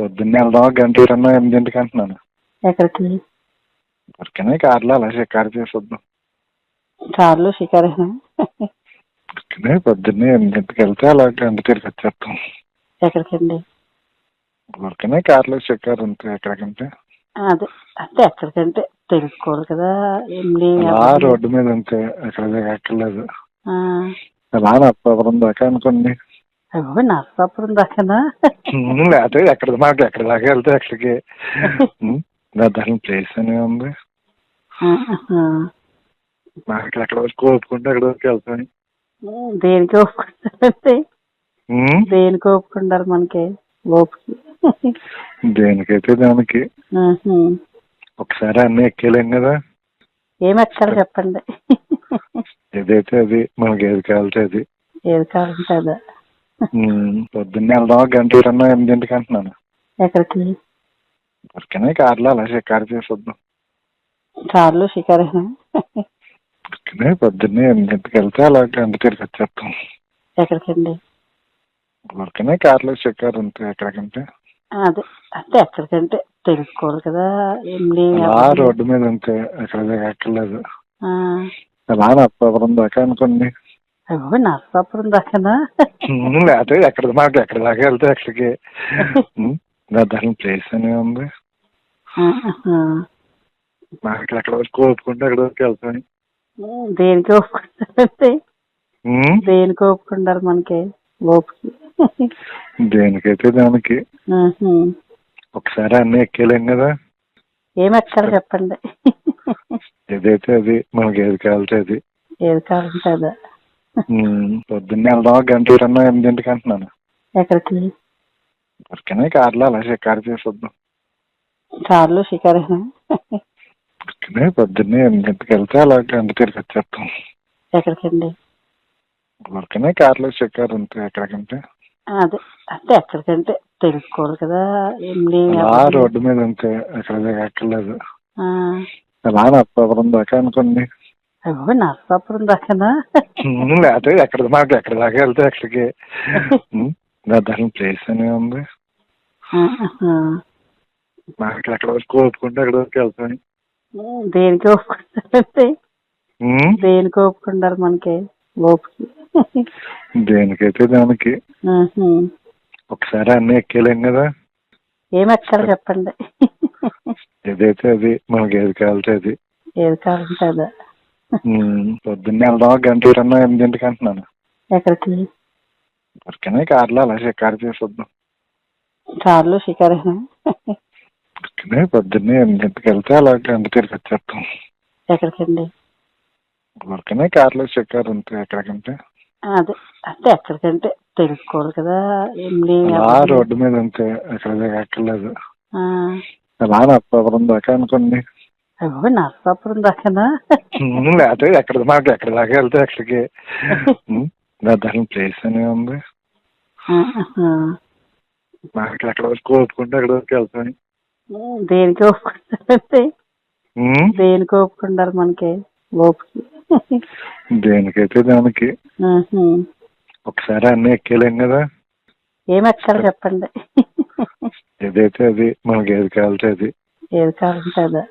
పొద్దున్నే వెళ్దాం గంట ఇరన్నా 8ంటికి అంటున్నాను. ఎక్కడికి? ఊరికనే కార్లో అలా షికారు చేసి వద్దాం. కార్లో షికారేనా? ఊరికనే పొద్దున్నే 8ంటికి వెళ్తే అలా గంట తిరిగి వచ్చేస్తాం. ఎక్కడికండి? ఊరికనే కార్లో షికారు అంతే. ఎక్కడికంటే అదే అంటే ఎక్కడికంటే తెలుసుకోవాలి కదా. అలా రోడ్డు మీద అంతే, ఎక్కడ ఎక్కర్లేదు. ఆ, అలా నర్సాపురం దాకా అనుకోండి. అయ్యో నర్సాపురం దాకానా? లేకపోతే మాకు ఎక్కడి దాకా వెళ్తే ఎక్కడికి దాని ప్లేస్ అనే ఉంది. ఆహా. మాకు ఎక్కడ వరకు ఒప్పుకుంటే అక్కడ వరకు వెళ్తాను. దేనికి ఒప్పుకుంటారంటే దేనికి ఒప్పుకుంటారు మనకి ఓపిక? దేనికైతే దానికి. ఒకసారి అన్నీ ఎక్కేలేం కదా. ఏమి ఎక్కాలి చెప్పండి. ఏదైతే అది, మనకి ఏది కావాలంటే అది. ఏది కావాలంటే అదే. పొద్దున్నే వెళ్దాం గంట ఇరన్నా 8ంటికి అంటున్నాను. ఎక్కడికి? ఊరికనే కార్లో అలా షికారు చేసి వద్దాం. కార్లో షికారేనా? ఊరికనే పొద్దున్నే 8ంటికి వెళ్తే అలా గంట తిరిగి వచ్చేస్తాం. ఎక్కడికండి? ఊరికనే కార్లో షికారు అంతే. ఎక్కడికంటే అదే అంటే ఎక్కడికంటే తెలుసుకోవాలి కదా. అలా రోడ్డు మీద అంతే, ఎక్కడ ఎక్కర్లేదు. అలా నర్సాపురం దాకా అనుకోండి. అయ్యో నర్సాపురం దాకానా? లేకపోతే మాకు ఎక్కడి దాకా వెళ్తే ఎక్కడికి దాని ప్లేస్ అనే ఉంది. మాకు ఎక్కడ వరకు ఒప్పుకుంటే అక్కడ వరకు వెళ్తాను. దేనికి ఒప్పుకుంటారంటే దేనికి ఒప్పుకుంటారు మనకి ఓపిక? దేనికైతే దానికి. ఒకసారి అన్నీ ఎక్కేలేం కదా. ఏమి ఎక్కాలి చెప్పండి. ఏదైతే అది, మనకి ఏది కావాలంటే అది. ఏది కావాలంటే అదే. పొద్దున్నే వెళ్దాం గంట ఇరన్నా 8ంటికి అంటున్నాను. ఎక్కడికి? ఊరికనే కార్లో అలా షికారు చేసి వద్దాం. కార్లో షికారేనా? ఊరికనే పొద్దున్నే 8ంటికి వెళ్తే అలా గంట తిరిగి వచ్చేస్తాం. ఎక్కడికండి? ఊరికనే కార్లో షికారు అంతే. ఎక్కడికంటే అదే అంటే ఎక్కడికంటే తెలుసుకోవాలి కదా. అలా రోడ్డు మీద అంతే, ఎక్కడ ఎక్కర్లేదు. అలా నర్సాపురం దాకా అనుకోండి. అయ్యో నర్సాపురం దాకానా? లేకపోతే మాకు ఎక్కడి దాకా వెళ్తే ఎక్కడికి దాని ప్లేస్ అనే ఉంది. మాకు ఎక్కడ వరకు ఒప్పుకుంటే అక్కడ వరకు వెళ్తాను. దేనికి ఒప్పుకుంటారంటే దేనికి ఒప్పుకుంటారు మనకి ఓపిక? దేనికైతే దానికి. ఒకసారి అన్నీ ఎక్కేలేం కదా. ఏమి ఎక్కాలి చెప్పండి. ఏదైతే అది, మనకి ఏది కావాలంటే అది. ఏది కావాలంటే అదే. పొద్దున్నే వెళ్దాం గంట ఇరన్నా 8ంటికి అంటున్నాను. ఎక్కడికి? ఊరికనే కార్లో అలా షికారు చేసి వద్దాం. కార్లో షికారేనా? ఊరికనే పొద్దున్నే 8ంటికి వెళ్తే అలా గంట తిరిగి వచ్చేస్తాం. ఎక్కడికండి? ఊరికనే కార్లో షికారు అంతే. ఎక్కడికంటే అదే అంటే ఎక్కడికంటే తెలుసుకోవాలి కదా. అలా రోడ్డు మీద అంతే, ఎక్కడ ఎక్కర్లేదు. అలా నర్సాపురం దాకా అనుకోండి. అయ్యో నర్సాపురం దాకానా? లేకపోతే మాకు ఎక్కడి దాకా వెళ్తే ఎక్కడికి దాని ప్లేస్ అనే ఉంది. మాకు ఎక్కడ వరకు ఒప్పుకుంటే అక్కడ వరకు వెళ్తాను. దేనికి ఒప్పుకుంటారంటే దేనికి ఒప్పుకుంటారు మనకి ఓపిక? దేనికైతే దానికి. ఒకసారి అన్నీ ఎక్కేలేం కదా. ఏమి ఎక్కాలి చెప్పండి. ఏదైతే అది, మనకి ఏది కావాలంటే అది. ఏది కావాలంటే అదే.